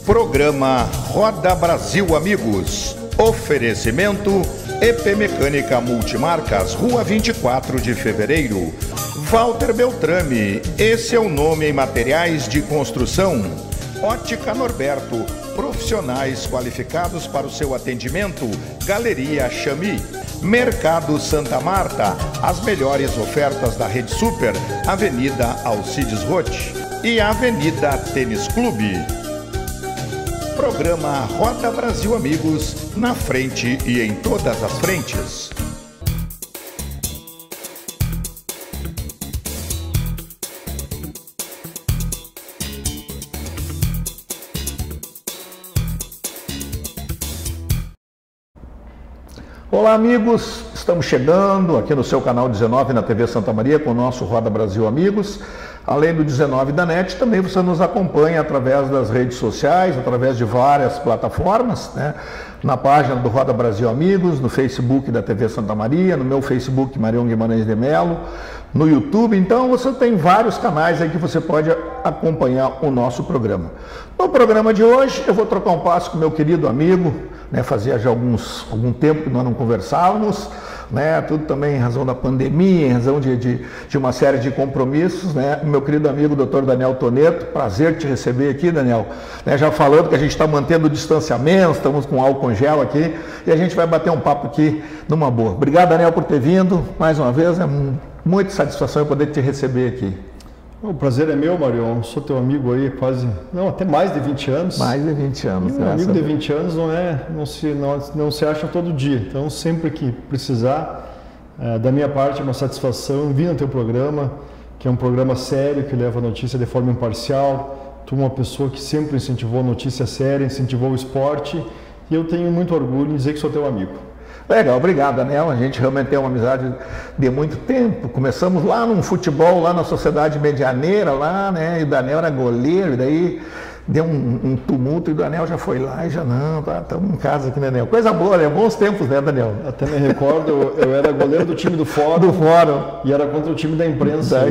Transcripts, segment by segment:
Programa Roda Brasil Amigos. Oferecimento EP Mecânica Multimarcas, Rua 24 de Fevereiro. Walter Beltrame, esse é o nome em materiais de construção. Ótica Norberto, profissionais qualificados para o seu atendimento. Galeria Chami. Mercado Santa Marta, as melhores ofertas da Rede Super, Avenida Alcides Roth e Avenida Tênis Clube. Programa Roda Brasil Amigos, na frente e em todas as frentes. Olá amigos, estamos chegando aqui no seu canal 19 na TV Santa Maria com o nosso Roda Brasil Amigos. Além do 19 da NET, também você nos acompanha através das redes sociais, através de várias plataformas, né? Na página do Roda Brasil Amigos, no Facebook da TV Santa Maria, no meu Facebook Marião Guimarães de Melo, no YouTube. Então você tem vários canais aí que você pode acompanhar o nosso programa. No programa de hoje eu vou trocar um passo com meu querido amigo, né? Fazia já algum tempo que nós não conversávamos, né? Tudo também em razão da pandemia, em razão de uma série de compromissos, né? Meu querido amigo Dr. Daniel Toneto, prazer te receber aqui, Daniel, né? Já falando que a gente está mantendo o distanciamento, estamos com álcool em gel aqui e a gente vai bater um papo aqui numa boa. Obrigado, Daniel, por ter vindo mais uma vez, é muita satisfação eu poder te receber aqui. O prazer é meu, Marião. Sou teu amigo aí até mais de 20 anos. Mais de 20 anos. E um amigo de 20 anos não se acha todo dia. Então, sempre que precisar, da minha parte, é uma satisfação vir no teu programa, que é um programa sério, que leva a notícia de forma imparcial. Tu é uma pessoa que sempre incentivou a notícia séria, incentivou o esporte, e eu tenho muito orgulho em dizer que sou teu amigo. Legal, obrigado, Daniel. A gente realmente tem uma amizade de muito tempo. Começamos lá num futebol, lá na Sociedade Medianeira, lá, né? E o Daniel era goleiro, e daí deu um tumulto e o Daniel já foi lá e já estamos em casa aqui, né, Daniel? Coisa boa, né? Bons tempos, né, Daniel? Até me recordo, eu era goleiro do time do Fórum. E era contra o time da imprensa.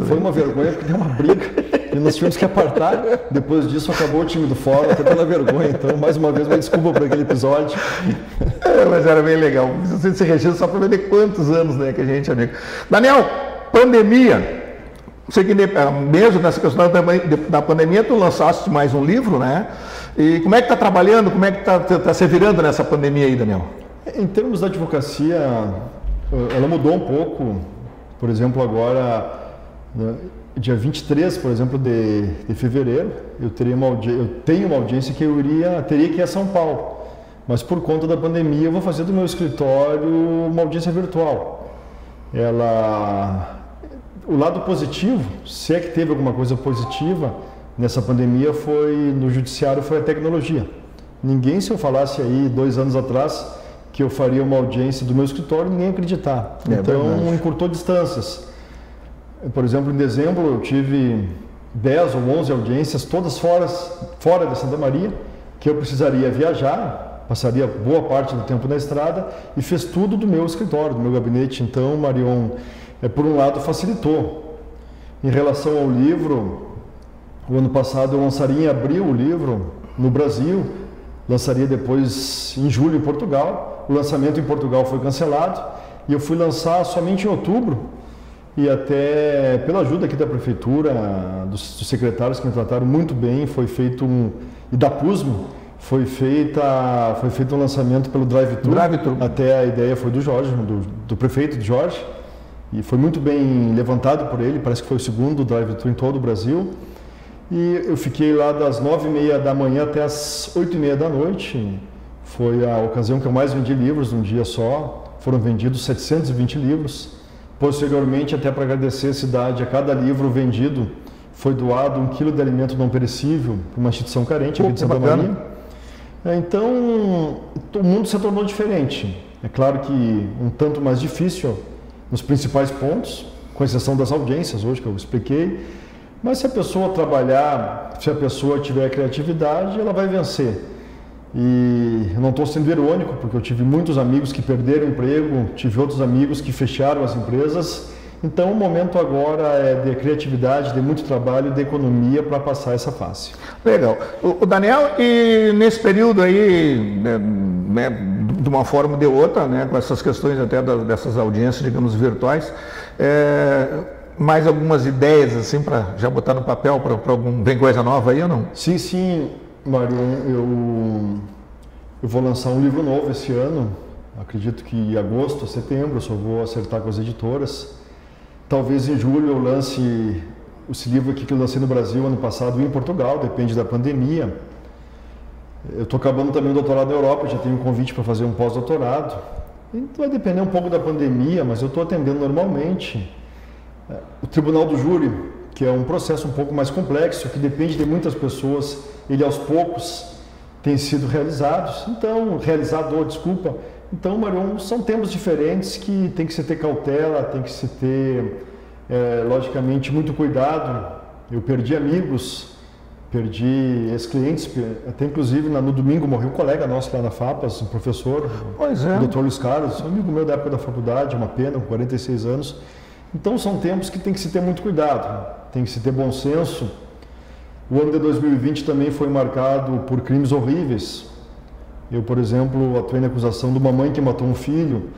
Foi uma vergonha, porque deu uma briga. E nós tivemos que apartar. Depois disso acabou o time do Fórum, até pela vergonha. Então, mais uma vez, uma desculpa por aquele episódio. Mas era bem legal. Você se registra só para ver quantos anos, né, que a gente é amigo. Daniel, pandemia. Sei que mesmo nessa questão da pandemia, tu lançaste mais um livro, né? E como é que está trabalhando? Como é que está se virando nessa pandemia aí, Daniel? Em termos da advocacia, ela mudou um pouco. Por exemplo, agora, dia 23, por exemplo, de fevereiro, eu tenho uma audiência que teria que ir a São Paulo. Mas por conta da pandemia, eu vou fazer do meu escritório uma audiência virtual. O lado positivo, se é que teve alguma coisa positiva nessa pandemia, no judiciário, foi a tecnologia. Ninguém, se eu falasse aí 2 anos atrás que eu faria uma audiência do meu escritório, ninguém ia acreditar. Então, encurtou distâncias. Por exemplo, em dezembro eu tive 10 ou 11 audiências, todas fora de Santa Maria, que eu precisaria viajar, passaria boa parte do tempo na estrada e fez tudo do meu escritório, do meu gabinete. Então, Marion, por um lado, facilitou. Em relação ao livro, o ano passado eu lançaria em abril o livro no Brasil, lançaria depois em julho em Portugal. O lançamento em Portugal foi cancelado e eu fui lançar somente em outubro. E até pela ajuda aqui da prefeitura, dos secretários que me trataram muito bem, foi feito e da PUSME, foi feito um lançamento pelo Drive-Thru. Até a ideia foi do Jorge, do prefeito de Jorge, e foi muito bem levantado por ele, parece que foi o segundo Drive-Thru em todo o Brasil. E eu fiquei lá das 9h30 da manhã até as 8h30 da noite. Foi a ocasião que eu mais vendi livros num dia só, foram vendidos 720 livros. Posteriormente, até para agradecer a cidade, a cada livro vendido foi doado 1 quilo de alimento não perecível para uma instituição carente aqui de Santa Maria. Então, o mundo se tornou diferente. É claro que um tanto mais difícil nos principais pontos, com exceção das audiências hoje que eu expliquei, mas se a pessoa trabalhar, se a pessoa tiver criatividade, ela vai vencer. E eu não estou sendo irônico, porque eu tive muitos amigos que perderam emprego, tive outros amigos que fecharam as empresas Então o momento agora é de criatividade, de muito trabalho, de economia para passar essa fase. Legal. O Daniel, e nesse período aí, né, de uma forma ou de outra, né, com essas questões até dessas audiências, digamos, virtuais, mais algumas ideias assim para já botar no papel para algum vem coisa nova aí ou não? Sim, Mário, eu vou lançar um livro novo esse ano. Acredito que em agosto, setembro, eu só vou acertar com as editoras. Talvez em julho eu lance esse livro aqui que eu lancei no Brasil ano passado e em Portugal, depende da pandemia. Eu estou acabando também o doutorado na Europa, já tenho um convite para fazer um pós-doutorado. Então vai depender um pouco da pandemia, mas eu estou atendendo normalmente. O Tribunal do Júri, que é um processo um pouco mais complexo, que depende de muitas pessoas, ele aos poucos tem sido realizado. Então, Marion, são tempos diferentes que tem que se ter cautela, tem que se ter, logicamente, muito cuidado. Eu perdi amigos, perdi ex-clientes, até inclusive no domingo morreu um colega nosso lá na FAPAS, um professor, o Dr. Luiz Carlos, um amigo meu da época da faculdade, uma pena, com 46 anos. Então são tempos que tem que se ter muito cuidado, tem que se ter bom senso. O ano de 2020 também foi marcado por crimes horríveis. Eu, por exemplo, atuei na acusação de uma mãe que matou um filho,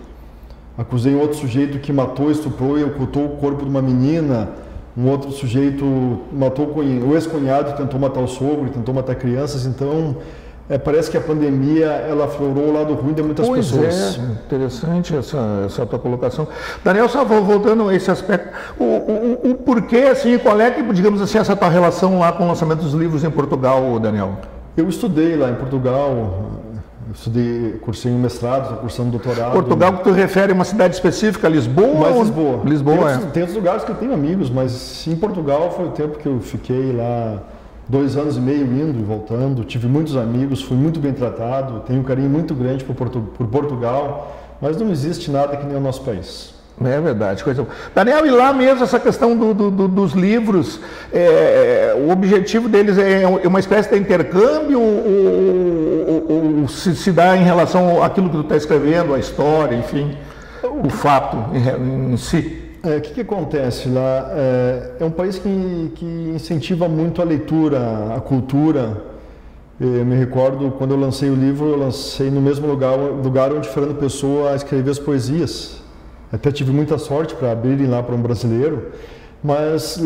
acusei um outro sujeito que matou, estuprou e ocultou o corpo de uma menina, um outro sujeito matou o ex-cunhado, tentou matar o sogro, tentou matar crianças. Então, parece que a pandemia ela aflorou o lado ruim de muitas pessoas. Interessante essa tua colocação. Daniel, só voltando a esse aspecto, o porquê, assim, qual é, digamos assim, essa tua relação lá com o lançamento dos livros em Portugal, Daniel? Eu estudei lá em Portugal, cursei um mestrado, estou cursando um doutorado. Portugal, que tu refere a uma cidade específica, Lisboa? Mais Lisboa. Lisboa, tem outros lugares que eu tenho amigos, mas em Portugal foi o tempo que eu fiquei lá 2 anos e meio indo e voltando, tive muitos amigos, fui muito bem tratado, tenho um carinho muito grande por Portugal, mas não existe nada que nem o nosso país. É verdade. Daniel, e lá mesmo essa questão dos livros, o objetivo deles é uma espécie de intercâmbio ou se dá em relação àquilo que tu está escrevendo, a história, enfim, o fato em si? O que acontece lá? É um país que incentiva muito a leitura, a cultura. Eu me recordo, quando eu lancei o livro, eu lancei no mesmo lugar onde Fernando Pessoa escrevia as poesias. Até tive muita sorte para abrirem lá para um brasileiro. Mas,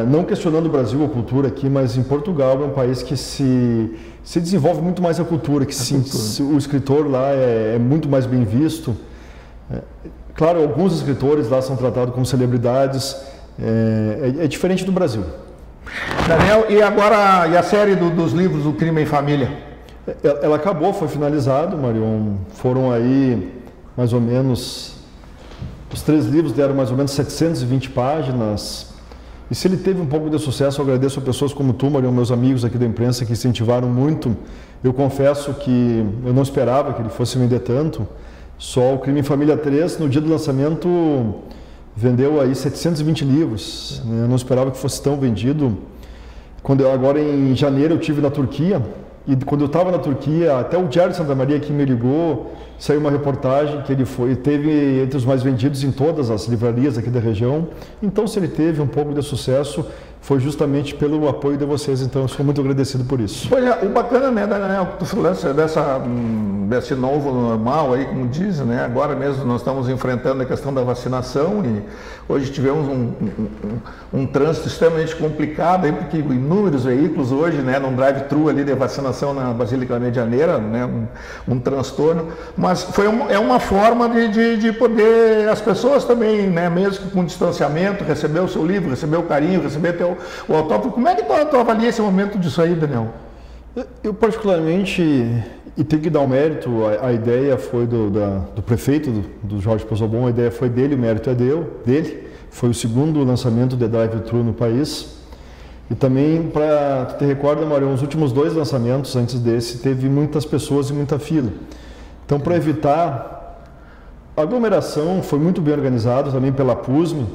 não questionando o Brasil, a cultura aqui, mas em Portugal é um país que se desenvolve muito mais a cultura, o escritor lá é muito mais bem visto. Claro, alguns escritores lá são tratados como celebridades, é diferente do Brasil. Daniel, e agora a série dos livros do Crime em Família? Ela acabou, foi finalizado, Marion. Foram aí mais ou menos, os 3 livros deram mais ou menos 720 páginas. E se ele teve um pouco de sucesso, eu agradeço a pessoas como tu, Marion, meus amigos aqui da imprensa que incentivaram muito. Eu confesso que eu não esperava que ele fosse vender tanto. Só o Crime em Família 3, no dia do lançamento, vendeu aí 720 livros. Eu não esperava que fosse tão vendido. Agora em janeiro eu estive na Turquia, e quando eu estava na Turquia, até o Diário de Santa Maria que me ligou, saiu uma reportagem que ele teve entre os mais vendidos em todas as livrarias aqui da região. Então, se ele teve um pouco de sucesso, foi justamente pelo apoio de vocês, então eu sou muito agradecido por isso. Pois é, o bacana, né, Daniel, que tu falaste desse novo normal aí, como diz, né, agora mesmo nós estamos enfrentando a questão da vacinação e hoje tivemos um trânsito extremamente complicado aí, porque inúmeros veículos hoje, né, num drive-thru ali de vacinação na Basílica Medianeira, né, um transtorno, mas é uma forma de poder, as pessoas também, né, mesmo com distanciamento, receber o seu livro, receber o carinho, receber o autógrafo. Como é que tu avalia esse momento disso aí, Daniel? Eu particularmente, e tenho que dar o mérito, a ideia foi do prefeito, do Jorge Pozzobon, a ideia foi dele, o mérito é dele. Foi o segundo lançamento de drive-thru no país. E também, para tu te recorda, Mário, os últimos 2 lançamentos antes desse, teve muitas pessoas e muita fila. Então, para evitar a aglomeração, foi muito bem organizado também pela PUSME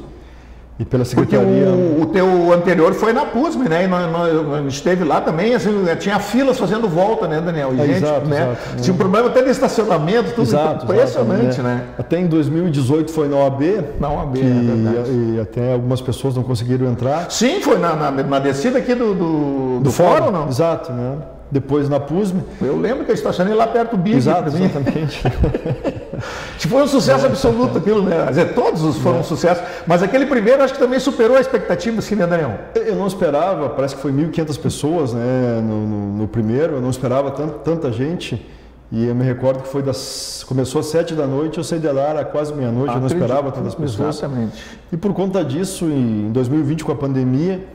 e pela Secretaria. Porque o teu anterior foi na PUSM, né? E a gente esteve lá também, assim, tinha filas fazendo volta, né, Daniel? E gente, exato, né? exato. Tinha um problema até de estacionamento, tudo impressionante, né? Até em 2018 foi na OAB. Na OAB, e até algumas pessoas não conseguiram entrar. Sim, foi na descida aqui do fórum, não? Exato, né? Depois na PUSM. Eu lembro que eu estacionei lá perto do BIG. Exatamente. Foi um sucesso absoluto aquilo, né? Quer dizer, todos foram um sucesso, mas aquele primeiro acho que também superou a expectativa, assim, né, Daniel? Eu não esperava, parece que foi 1.500 pessoas, né, no primeiro, eu não esperava tanta gente. E eu me recordo que começou às 7 da noite, eu saí de lá, era quase meia-noite, eu não esperava tantas pessoas. Exatamente. E por conta disso, em 2020, com a pandemia,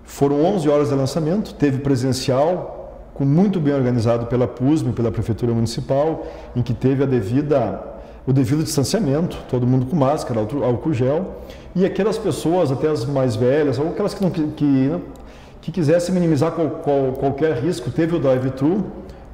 foram 11 horas de lançamento, teve presencial, muito bem organizado pela PUSM, pela Prefeitura Municipal, em que teve o devido distanciamento, todo mundo com máscara, álcool gel, e aquelas pessoas, até as mais velhas, ou aquelas que quisessem minimizar qualquer risco, teve o drive-thru,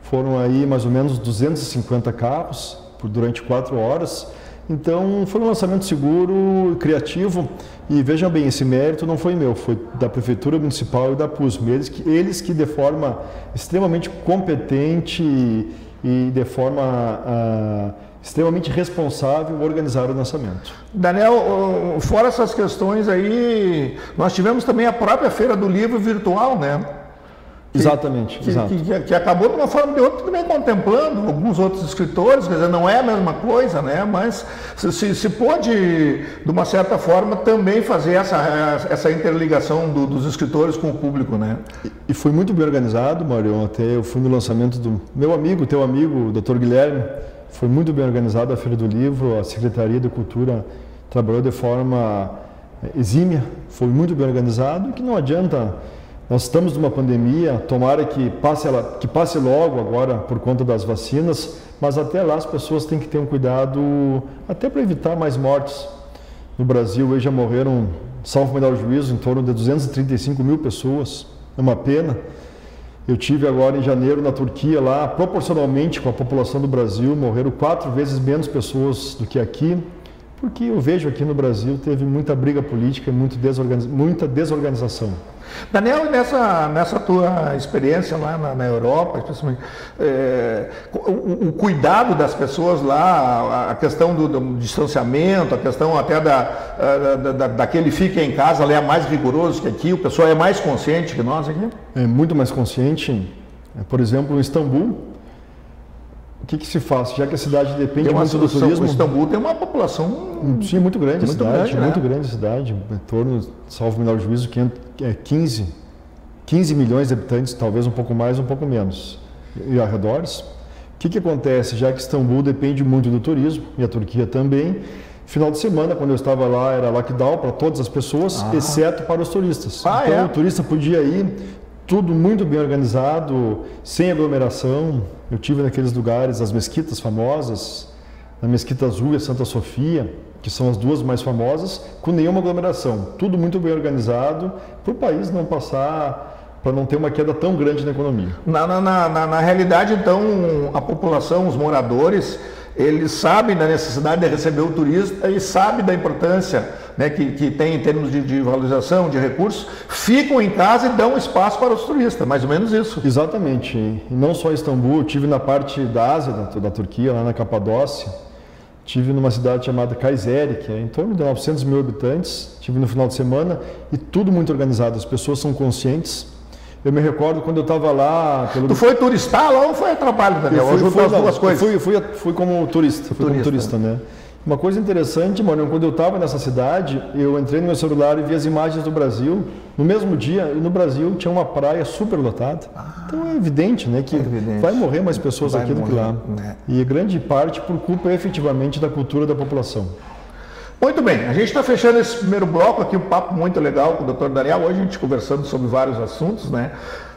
foram aí mais ou menos 250 carros durante 4 horas. Então, foi um lançamento seguro, criativo, e vejam bem, esse mérito não foi meu, foi da Prefeitura Municipal e da PUSM. Eles que de forma extremamente competente e de forma extremamente responsável organizaram o lançamento. Daniel, fora essas questões aí, nós tivemos também a própria Feira do Livro virtual, né? Exatamente. Que acabou de uma forma ou de outra também contemplando alguns outros escritores, quer dizer, não é a mesma coisa, né? Mas se pôde, de uma certa forma, também fazer essa interligação dos escritores com o público, né? E foi muito bem organizado, Mário. Até eu fui no lançamento do meu amigo, teu amigo, Dr. Guilherme. Foi muito bem organizado a Feira do Livro, a Secretaria de Cultura trabalhou de forma exímia, foi muito bem organizado, e que não adianta. Nós estamos numa pandemia, tomara que passe logo agora por conta das vacinas, mas até lá as pessoas têm que ter um cuidado até para evitar mais mortes. No Brasil hoje já morreram, salvo o melhor juízo, em torno de 235 mil pessoas, é uma pena. Eu tive agora em janeiro na Turquia, lá proporcionalmente com a população do Brasil, morreram 4 vezes menos pessoas do que aqui, porque eu vejo aqui no Brasil teve muita briga política e muita desorganização. Daniel, nessa tua experiência lá na Europa, especialmente, o cuidado das pessoas lá, a questão do distanciamento, a questão até daquele fica em casa, é mais rigoroso que aqui, o pessoal é mais consciente que nós aqui? É muito mais consciente. Por exemplo, em Istambul, o que se faz? Já que a cidade depende muito do turismo... Istambul tem uma população... Sim, muito grande a cidade, muito grande a cidade, em torno, salvo o menor juízo, 15 milhões de habitantes, talvez um pouco mais, um pouco menos, e arredores. O que acontece? Já que Istambul depende muito do turismo, e a Turquia também, final de semana, quando eu estava lá, era lockdown para todas as pessoas, exceto para os turistas. Então, o turista podia ir... Tudo muito bem organizado, sem aglomeração. Eu tive naqueles lugares, as mesquitas famosas, a Mesquita Azul e a Santa Sofia, que são as duas mais famosas, com nenhuma aglomeração. Tudo muito bem organizado, para o país não passar, para não ter uma queda tão grande na economia. Na realidade, então, a população, os moradores, eles sabem da necessidade de receber o turista e sabem da importância, né, que tem em termos de valorização, de recursos, ficam em casa e dão espaço para os turistas, mais ou menos isso. Exatamente. E não só em Istambul, eu tive na parte da Ásia, da Turquia, lá na Capadócia, tive numa cidade chamada Kayseri, que é em torno de 900 mil habitantes, tive no final de semana, e tudo muito organizado, as pessoas são conscientes. Eu me recordo quando eu estava lá... Tu foi turistar lá ou foi a trabalho, Daniel? Eu fui as duas coisas. Fui como turista, como turista, né? Uma coisa interessante, mano, quando eu estava nessa cidade, eu entrei no meu celular e vi as imagens do Brasil. No mesmo dia, e no Brasil tinha uma praia super lotada. Então é evidente, né, que vai morrer mais pessoas aqui do que lá. Né? E grande parte por culpa efetivamente da cultura da população. Muito bem, a gente está fechando esse primeiro bloco aqui, um papo muito legal com o Dr. Daniel. Hoje a gente conversando sobre vários assuntos, né?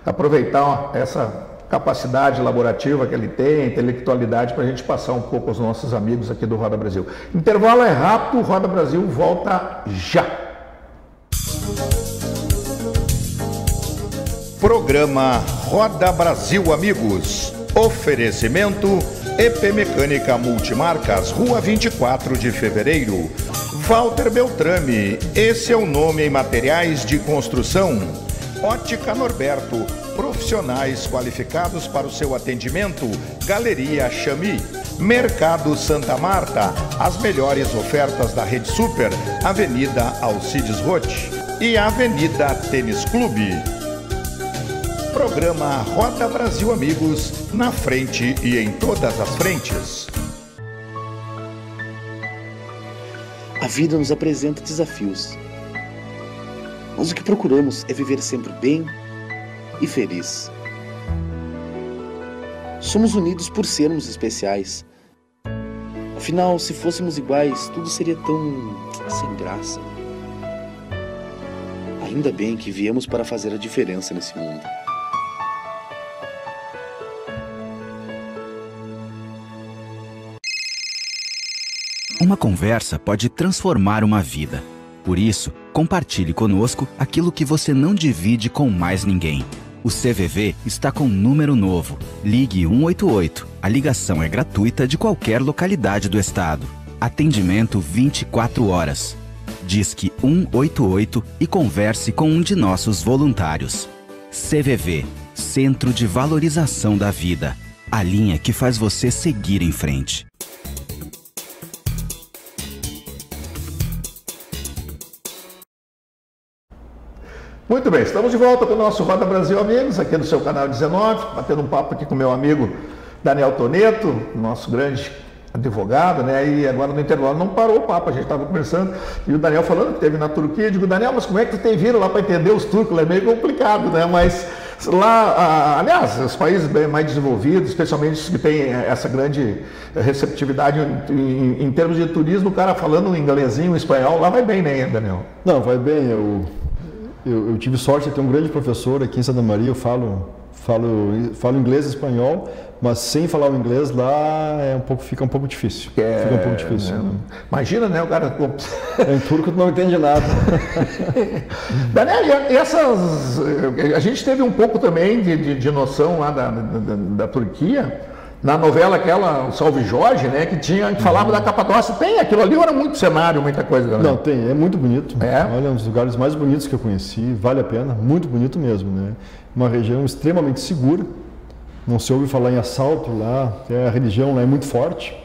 Aproveitar essa capacidade laborativa que ele tem, a intelectualidade, para a gente passar um pouco aos nossos amigos aqui do Roda Brasil. Intervalo é rápido, o Roda Brasil volta já. Programa Roda Brasil Amigos. Oferecimento EP Mecânica Multimarcas, Rua 24 de Fevereiro. Walter Beltrame, esse é o nome em materiais de construção. Ótica Norberto, profissionais qualificados para o seu atendimento. Galeria Chami. Mercado Santa Marta, as melhores ofertas da Rede Super, Avenida Alcides Roth e Avenida Tênis Clube. Programa Roda Brasil Amigos, na frente e em todas as frentes. A vida nos apresenta desafios, mas o que procuramos é viver sempre bem e feliz. Somos unidos por sermos especiais. Afinal, se fôssemos iguais, tudo seria tão sem graça. Ainda bem que viemos para fazer a diferença nesse mundo. Uma conversa pode transformar uma vida. Por isso, compartilhe conosco aquilo que você não divide com mais ninguém. O CVV está com um número novo. Ligue 188. A ligação é gratuita de qualquer localidade do estado. Atendimento 24 horas. Disque 188 e converse com um de nossos voluntários. CVV, Centro de Valorização da Vida. A linha que faz você seguir em frente. Muito bem, estamos de volta com o nosso Roda Brasil Amigos, aqui no seu canal 19, batendo um papo aqui com meu amigo Daniel Toneto, nosso grande advogado, né? E agora no intervalo não parou o papo, a gente estava conversando e o Daniel falando que teve na Turquia. Eu digo, Daniel, mas como é que tu tem vindo lá para entender os turcos? É meio complicado, né? Mas lá, aliás, os países bem mais desenvolvidos, especialmente os que têm essa grande receptividade em termos de turismo, o cara falando um inglesinho, um espanhol, lá vai bem, né, Daniel? Não, vai bem. Eu tive sorte de ter um grande professor aqui em Santa Maria. Eu falo inglês e espanhol, mas sem falar o inglês lá fica um pouco difícil. Fica um pouco difícil. Né? Imagina, né? O cara. Em turco tu não entende nada. Daniel, a gente teve um pouco também de noção lá da Turquia. Na novela aquela, o Salve Jorge, né, que falava da Capadócia, tem aquilo ali, era muito cenário, muita coisa. Né? Não, tem, é muito bonito. É? Olha, um dos lugares mais bonitos que eu conheci, vale a pena, muito bonito mesmo, né? Uma região extremamente segura, não se ouve falar em assalto lá, a religião lá é muito forte,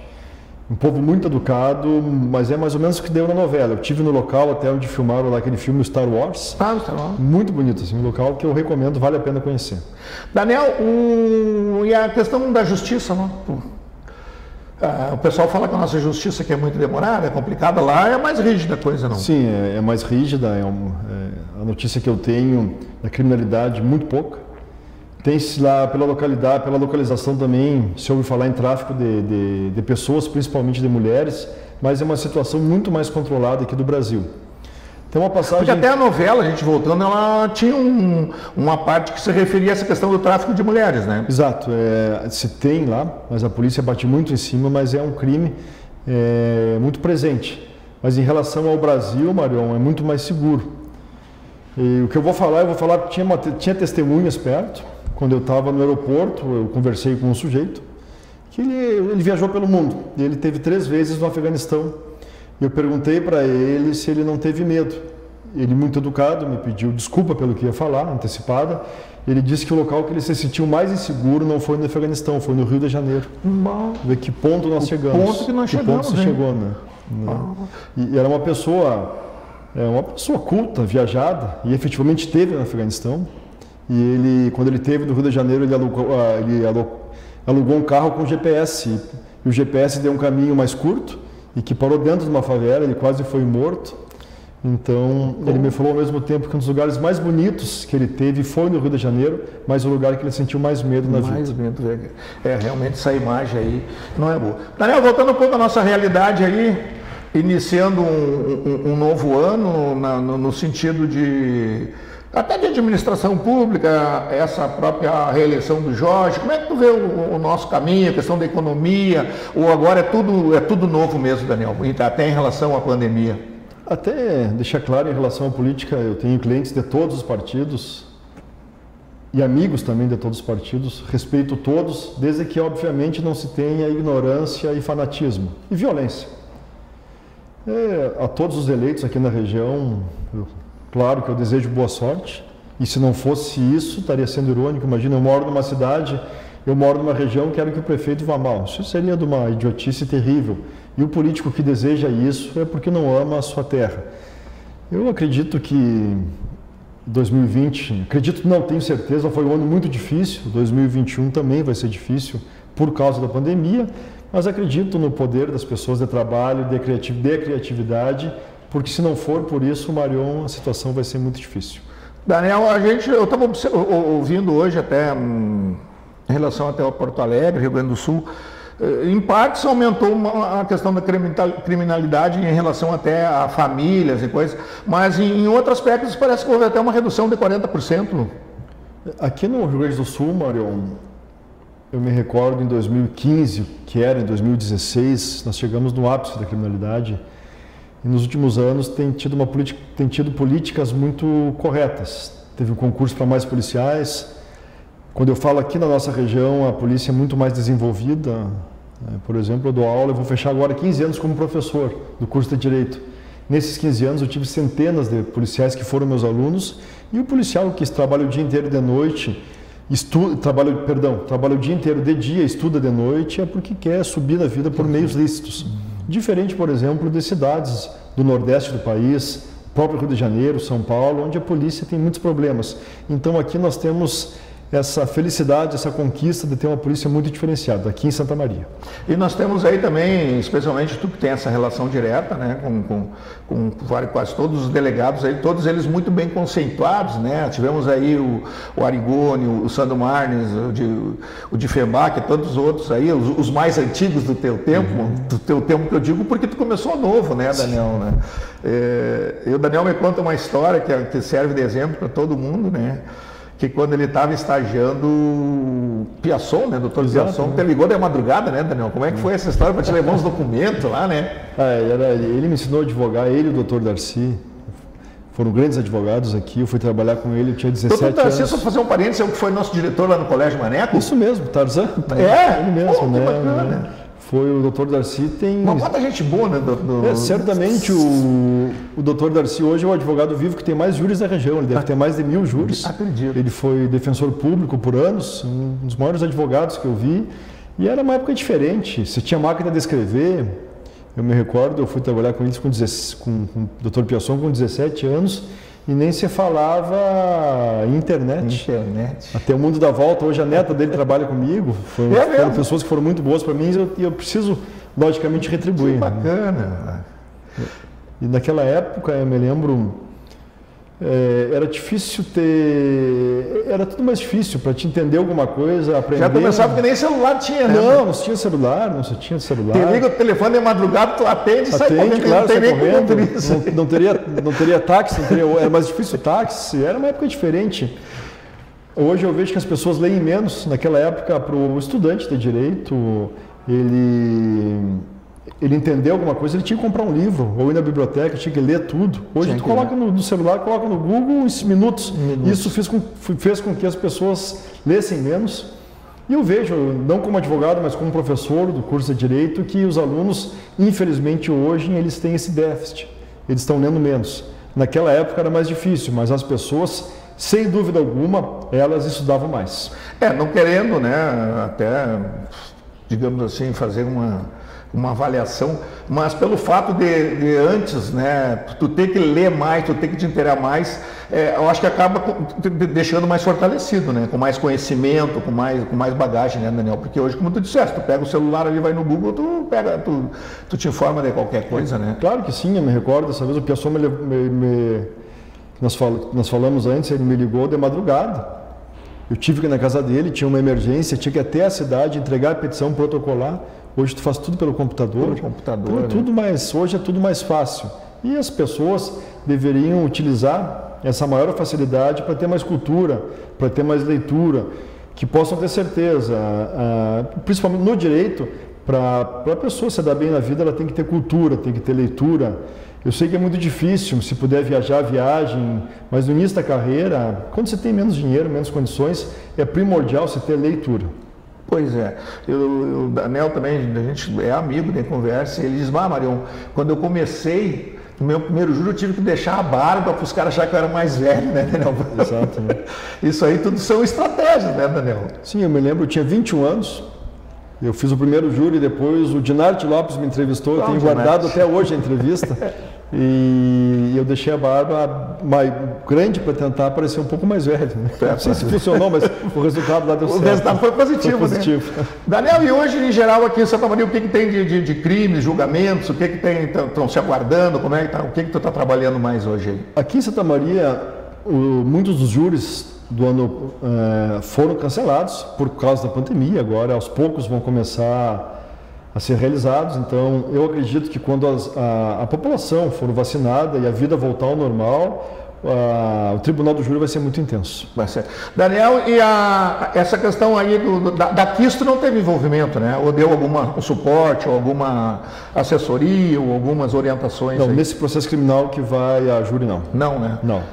um povo muito educado, mas é mais ou menos o que deu na novela. Eu estive no local até onde filmaram lá aquele filme Star Wars. Ah, Star Wars. Muito bonito, assim, um local que eu recomendo, vale a pena conhecer. Daniel, e a questão da justiça, né? O pessoal fala que a nossa justiça aqui é muito demorada, é complicada, lá é mais rígida a coisa, não? Sim, é mais rígida, a notícia que eu tenho da criminalidade muito pouca. Tem-se lá pela localização também, se ouve falar em tráfico de pessoas, principalmente de mulheres, mas é uma situação muito mais controlada aqui do Brasil. Tem uma passagem... Porque até a novela, a gente voltando, ela tinha uma parte que se referia a essa questão do tráfico de mulheres, né? Exato, se tem lá, mas a polícia bate muito em cima, mas é um crime muito presente. Mas em relação ao Brasil, Marion, é muito mais seguro. E o que eu vou falar que tinha testemunhas perto. Quando eu estava no aeroporto, eu conversei com um sujeito que ele viajou pelo mundo. Ele teve 3 vezes no Afeganistão. Eu perguntei para ele se ele não teve medo. Ele, muito educado, me pediu desculpa pelo que ia falar, antecipada. Ele disse que o local que ele se sentiu mais inseguro não foi no Afeganistão, foi no Rio de Janeiro. Ver que ponto nós chegamos. Ponto que nós chegamos, ponto você chegou, né? E era uma pessoa culta, viajada, e efetivamente esteve no Afeganistão. E ele, quando ele esteve no Rio de Janeiro, ele alugou um carro com GPS. E o GPS deu um caminho mais curto e que parou dentro de uma favela, ele quase foi morto. Então, ele me falou ao mesmo tempo que um dos lugares mais bonitos que ele teve foi no Rio de Janeiro, mas o lugar que ele sentiu mais medo na vida. Mais medo, realmente essa imagem aí não é boa. Daniel, voltando um pouco à nossa realidade aí, iniciando um novo ano, no sentido até de administração pública, essa própria reeleição do Jorge, como é que tu vê o nosso caminho, a questão da economia, ou agora é tudo novo mesmo, Daniel, até em relação à pandemia? Até deixar claro em relação à política, eu tenho clientes de todos os partidos e amigos também de todos os partidos, respeito todos, desde que obviamente não se tenha ignorância e fanatismo e violência. A todos os eleitos aqui na região, claro que eu desejo boa sorte. E se não fosse isso, estaria sendo irônico. Imagina, eu moro numa cidade, eu moro numa região, quero que o prefeito vá mal. Isso seria de uma idiotice terrível. E o político que deseja isso é porque não ama a sua terra. Eu acredito que 2020, não, tenho certeza, foi um ano muito difícil. 2021 também vai ser difícil por causa da pandemia, mas acredito no poder das pessoas de trabalho, de criatividade, porque se não for por isso, Marion, a situação vai ser muito difícil. Daniel, eu estava ouvindo hoje até em relação até ao Porto Alegre, Rio Grande do Sul, em partes aumentou a questão da criminalidade em relação até a famílias e coisas, mas em outros aspectos parece que houve até uma redução de 40%. Aqui no Rio Grande do Sul, Marion, eu me recordo em 2015, que era em 2016, nós chegamos no ápice da criminalidade. E nos últimos anos tem tido políticas muito corretas. Teve um concurso para mais policiais. Quando eu falo aqui na nossa região, a polícia é muito mais desenvolvida. Por exemplo, eu dou aula, eu vou fechar agora 15 anos como professor do curso de Direito. Nesses 15 anos eu tive centenas de policiais que foram meus alunos, e o policial que trabalha o dia inteiro de noite, trabalha o dia inteiro de dia, estuda de noite, é porque quer subir na vida por meios lícitos. Diferente, por exemplo, de cidades do Nordeste do país, próprio Rio de Janeiro, São Paulo, onde a polícia tem muitos problemas. Então aqui nós temos essa felicidade, essa conquista de ter uma polícia muito diferenciada, aqui em Santa Maria. E nós temos aí também, especialmente tu que tem essa relação direta, né, com quase todos os delegados, aí, todos eles muito bem conceituados, né? Tivemos aí o Arigoni, o Sandro Marnes, o de Fembach e tantos outros aí, os mais antigos do teu tempo, que eu digo, porque tu começou novo, né, Daniel? Né? E o Daniel me conta uma história que serve de exemplo para todo mundo, né? Que quando ele estava estagiando o Piasson, né, doutor Piasson, te ligou de madrugada, né, Daniel? Como é que foi essa história para te levar uns documentos lá, né? Ele me ensinou a advogar, ele e o doutor Darcy. Foram grandes advogados aqui, eu fui trabalhar com ele, eu tinha 17 anos. Doutor Darcy, só fazer um parênteses, é o que foi nosso diretor lá no Colégio Maneco? Isso mesmo, Tarzan. Ele mesmo, né? Bacana. Foi o doutor Darcy, tem... Uma quanta gente boa, né? Certamente o doutor Darcy hoje é o advogado vivo que tem mais júris da região, ele deve ter mais de 1000 júris. Acredito. Ele foi defensor público por anos, um dos maiores advogados que eu vi, e era uma época diferente, você tinha máquina de escrever. Eu me recordo, eu fui trabalhar com eles com o doutor Piasson com 17 anos, e nem se falava internet. Até o mundo dá volta. Hoje a neta dele trabalha comigo. Foram pessoas que foram muito boas para mim e eu preciso, logicamente, retribuir. Que bacana. E naquela época, eu me lembro, era difícil era tudo mais difícil para te entender alguma coisa, aprender. Já começava porque nem celular tinha, né? Não tinha celular, não tinha celular. Te liga o telefone de madrugada, tu atende e sai correndo. Claro, não teria táxi, era mais difícil o táxi, era uma época diferente. Hoje eu vejo que as pessoas leem menos. Naquela época, para o estudante de direito, ele entendeu alguma coisa, ele tinha que comprar um livro, ou ir na biblioteca, tinha que ler tudo. Hoje tu coloca no celular, coloca no Google minutos. Isso fez com que as pessoas lessem menos. E eu vejo, não como advogado, mas como professor do curso de Direito, que os alunos, infelizmente hoje, eles têm esse déficit. Eles estão lendo menos. Naquela época era mais difícil, mas as pessoas, sem dúvida alguma, elas estudavam mais. Não querendo, né, até, digamos assim, fazer uma avaliação, mas pelo fato de antes, né, tu ter que ler mais, tu ter que te inteirar mais, eu acho que acaba deixando mais fortalecido, né, com mais conhecimento, com mais bagagem, né, Daniel? Porque hoje, como tu disseste, tu pega o celular ali, vai no Google, tu te informa de qualquer coisa, né? Claro que sim, eu me recordo, dessa vez o Piasson nós falamos antes, ele me ligou de madrugada. Eu tive que ir na casa dele, tinha uma emergência, tinha que ir até a cidade, entregar a petição protocolar. Hoje tu faz tudo pelo computador. Hoje é tudo mais fácil. E as pessoas deveriam utilizar essa maior facilidade para ter mais cultura, para ter mais leitura, que possam ter certeza, principalmente no direito, para a pessoa se dar bem na vida, ela tem que ter cultura, tem que ter leitura. Eu sei que é muito difícil, se puder viajar, viagem, mas no início da carreira, quando você tem menos dinheiro, menos condições, é primordial você ter leitura. Pois é, o Daniel também, a gente é amigo, tem conversa, e ele diz, Marion, quando eu comecei, no meu primeiro júri eu tive que deixar a barba para os caras acharem que eu era mais velho, né, Daniel? Exato. Né? Isso aí tudo são estratégias, né, Daniel? Sim, eu me lembro, eu tinha 21 anos, eu fiz o primeiro júri, depois o Dinarte Lopes me entrevistou, eu tenho guardado até hoje a entrevista, e eu deixei a barba mais grande para tentar parecer um pouco mais velho. Né? Não sei se funcionou, mas o resultado lá deu certo. O resultado foi positivo, né? Daniel, e hoje, em geral, aqui em Santa Maria, o que tem de crimes, julgamentos, o que tem, estão se aguardando, como é que tá, o que tu está trabalhando mais hoje aí? Aqui em Santa Maria, muitos dos júris do ano foram cancelados por causa da pandemia, agora aos poucos vão começar a ser realizados, então eu acredito que quando a população for vacinada e a vida voltar ao normal, o Tribunal do Júri vai ser muito intenso. Vai ser. Daniel, e essa questão aí da Quisto não teve envolvimento, né? Ou deu algum suporte, ou alguma assessoria, ou algumas orientações? Não, aí? Nesse processo criminal que vai a júri, não. Não, né? Não.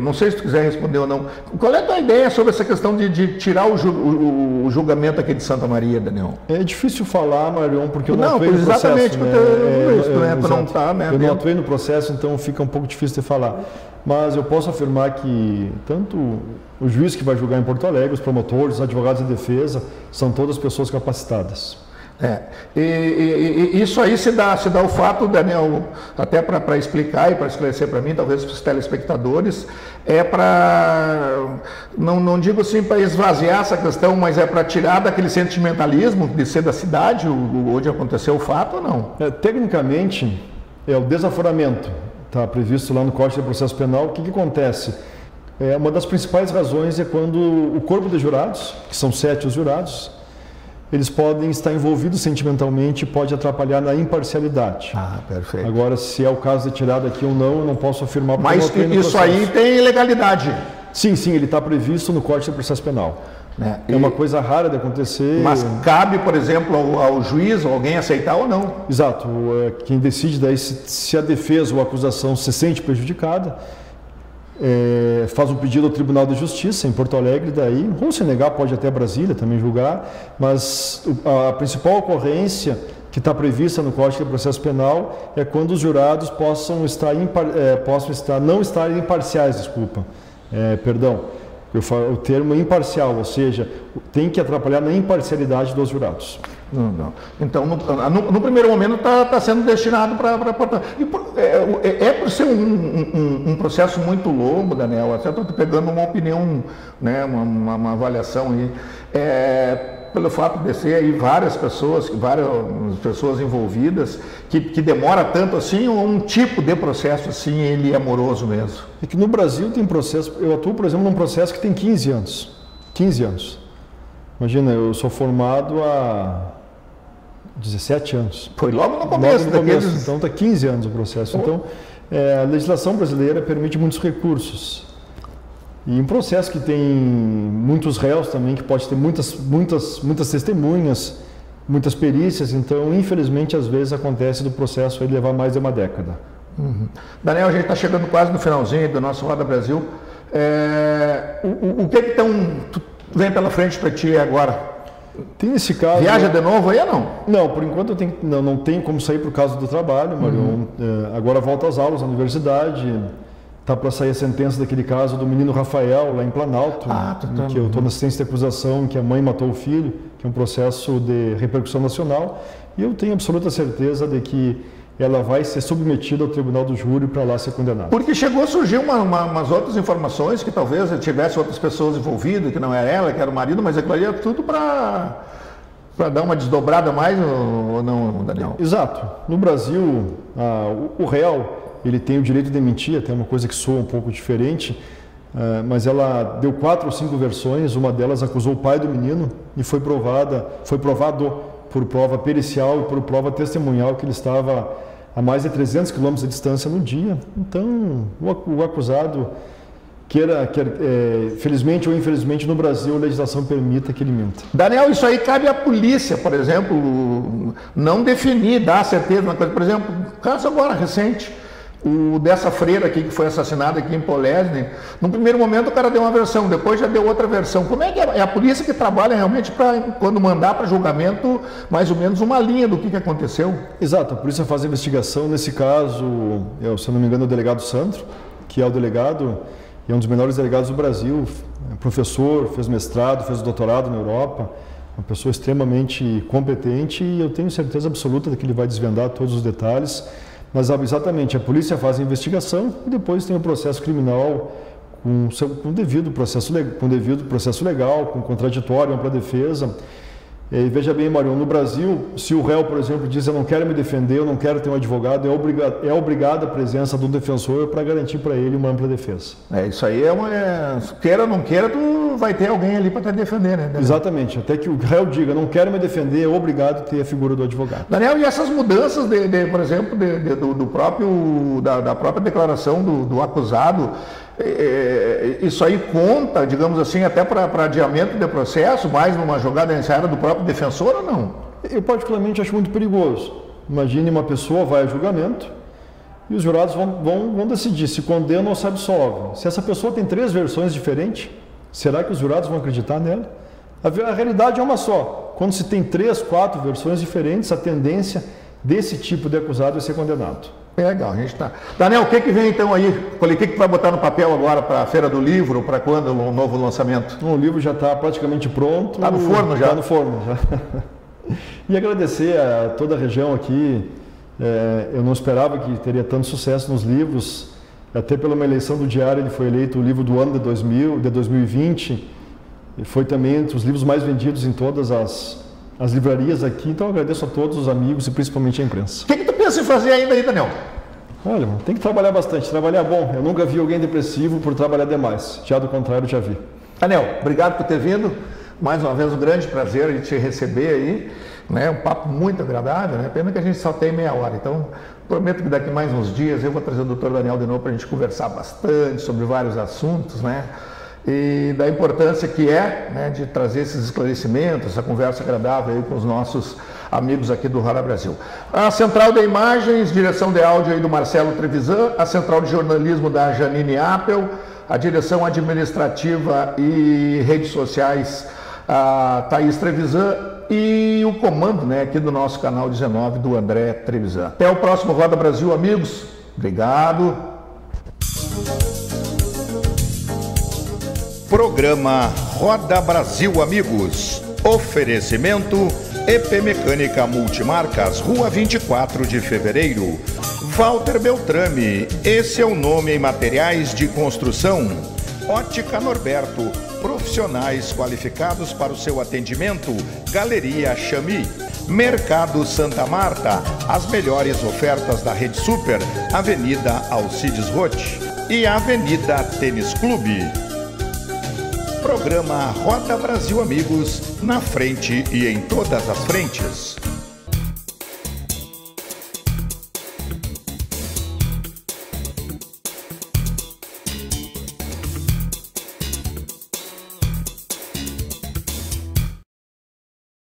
Não sei se tu quiser responder ou não. Qual é a tua ideia sobre essa questão de tirar o julgamento aqui de Santa Maria, Daniel? É difícil falar, Marion, porque eu não atuei no processo. Exatamente, né? Eu não atuei no processo, então fica um pouco difícil de falar. Mas eu posso afirmar que tanto o juiz que vai julgar em Porto Alegre, os promotores, os advogados de defesa, são todas pessoas capacitadas. E isso aí se dá o fato, Daniel, até para explicar e para esclarecer para mim, talvez para os telespectadores, não digo assim para esvaziar essa questão, mas é para tirar daquele sentimentalismo de ser da cidade, onde aconteceu o fato ou não? Tecnicamente, é o desaforamento, está previsto lá no Código de Processo Penal. O que acontece? Uma das principais razões é quando o corpo de jurados, que são 7 os jurados, eles podem estar envolvidos sentimentalmente e pode atrapalhar na imparcialidade. Ah, perfeito. Agora, se é o caso de tirar daqui ou não, eu não posso afirmar. Mas isso aí tem legalidade? Sim, ele está previsto no Código de Processo Penal. É uma coisa rara de acontecer. Mas cabe, por exemplo, ao juiz ou alguém aceitar ou não? Exato. Quem decide daí se a defesa ou a acusação se sente prejudicada, faz um pedido ao Tribunal de Justiça em Porto Alegre, daí, ou se negar, pode até Brasília também julgar, mas a principal ocorrência que está prevista no Código de Processo Penal é quando os jurados possam não estarem imparciais, o termo imparcial, ou seja, tem que atrapalhar na imparcialidade dos jurados. Não. Então, no primeiro momento está sendo destinado para... por ser um processo muito longo, Daniel, até estou pegando uma opinião, né, uma avaliação aí, pelo fato de ser aí várias pessoas envolvidas, que demora tanto assim, ou um tipo de processo assim, ele é moroso mesmo? É que no Brasil tem processo, eu atuo, por exemplo, num processo que tem 15 anos. 15 anos. Imagina, eu sou formado há 17 anos. Foi logo no começo. Então está 15 anos o processo. Então, a legislação brasileira permite muitos recursos. E um processo que tem muitos réus também, que pode ter muitas testemunhas, muitas perícias, então, infelizmente, às vezes acontece do processo ele levar mais de uma década. Uhum. Daniel, a gente está chegando quase no finalzinho do nosso Roda Brasil. O que vem pela frente para ti agora? Tem esse caso... Viaja de novo aí ou não? Não, por enquanto eu não tenho como sair por causa do trabalho, Marion. Agora volto às aulas na universidade. Está para sair a sentença daquele caso do menino Rafael, lá em Planalto, que eu estou na assistência de acusação, que a mãe matou o filho, que é um processo de repercussão nacional. E eu tenho absoluta certeza de que ela vai ser submetida ao Tribunal do Júri para lá ser condenada. Porque chegou a surgir umas outras informações que talvez tivesse outras pessoas envolvidas, que não era ela, que era o marido, mas aquilo ali é tudo para dar uma desdobrada mais ou não, Daniel? Exato. No Brasil, o réu, ele tem o direito de mentir, até uma coisa que soa um pouco diferente, mas ela deu 4 ou 5 versões, uma delas acusou o pai do menino e foi provado por prova pericial e por prova testemunhal que ele estava a mais de 300 quilômetros de distância no dia. Então, o acusado, felizmente ou infelizmente, no Brasil a legislação permite que ele minta. Daniel, isso aí cabe à polícia, por exemplo, não definir, dar certeza na coisa. Por exemplo, caso agora recente, O dessa freira aqui que foi assassinada aqui em Polesne, no primeiro momento o cara deu uma versão, depois já deu outra versão. Como é que é a polícia que trabalha realmente para, quando mandar para julgamento, mais ou menos uma linha do que aconteceu? Exato, a polícia faz a investigação. Nesse caso, se eu não me engano, é o delegado Sandro, que é o delegado e é um dos melhores delegados do Brasil, é professor, fez mestrado, fez doutorado na Europa, uma pessoa extremamente competente, e eu tenho certeza absoluta de que ele vai desvendar todos os detalhes. Mas exatamente, a polícia faz a investigação e depois tem o processo criminal com devido processo legal, com contraditório, ampla defesa. E veja bem, Mário, no Brasil, se o réu, por exemplo, diz eu não quero me defender, eu não quero ter um advogado, é obrigada a presença do defensor para garantir para ele uma ampla defesa. Isso aí queira ou não queira, tu vai ter alguém ali para te defender, né? Exatamente, até que o réu diga não quero me defender, é obrigado a ter a figura do advogado. Daniel, e essas mudanças, por exemplo, da própria declaração do acusado, isso aí conta, digamos assim, até para adiamento de processo, mais numa jogada ensaiada do próprio defensor ou não? Eu particularmente acho muito perigoso. Imagine uma pessoa vai a julgamento e os jurados vão decidir se condena ou se absolve. Se essa pessoa tem 3 versões diferentes, será que os jurados vão acreditar nela? A realidade é uma só. Quando se tem 3, 4 versões diferentes, a tendência desse tipo de acusado é ser condenado. Legal, a gente tá. Daniel, o que vem então aí? O que vai botar no papel agora para a Feira do Livro? Para quando o novo lançamento? O livro já está praticamente pronto. Está no forno já? Está no forno já. E agradecer a toda a região aqui. Eu não esperava que teria tanto sucesso nos livros. Até pela uma eleição do Diário, ele foi eleito o livro do ano de 2020. E foi também entre os livros mais vendidos em todas as livrarias aqui. Então eu agradeço a todos os amigos e principalmente a imprensa. O que tu pensa em fazer ainda aí, Daniel? Olha, tem que trabalhar bastante. Trabalhar é bom. Eu nunca vi alguém depressivo por trabalhar demais. Já do contrário, já vi. Daniel, obrigado por ter vindo. Mais uma vez, um grande prazer a gente te receber aí. Né? Um papo muito agradável, né? Pena que a gente só tem meia hora. Então, prometo que daqui mais uns dias eu vou trazer o Dr. Daniel de novo para a gente conversar bastante sobre vários assuntos, né? E da importância que é, né, de trazer esses esclarecimentos, essa conversa agradável aí com os nossos amigos aqui do Roda Brasil. A central de imagens, direção de áudio aí do Marcelo Trevisan, a central de jornalismo da Janine Appel, a direção administrativa e redes sociais, a Thaís Trevisan, e o comando, né, aqui do nosso canal 19 do André Trevisan. Até o próximo Roda Brasil, amigos. Obrigado. Programa Roda Brasil Amigos. Oferecimento EP Mecânica Multimarcas, Rua 24 de Fevereiro. Walter Beltrame, esse é o nome em materiais de construção. Ótica Norberto, profissionais qualificados para o seu atendimento. Galeria Chami. Mercado Santa Marta, as melhores ofertas da Rede Super, Avenida Alcides Roth e Avenida Tênis Clube. Programa Roda Brasil Amigos, na frente e em todas as frentes.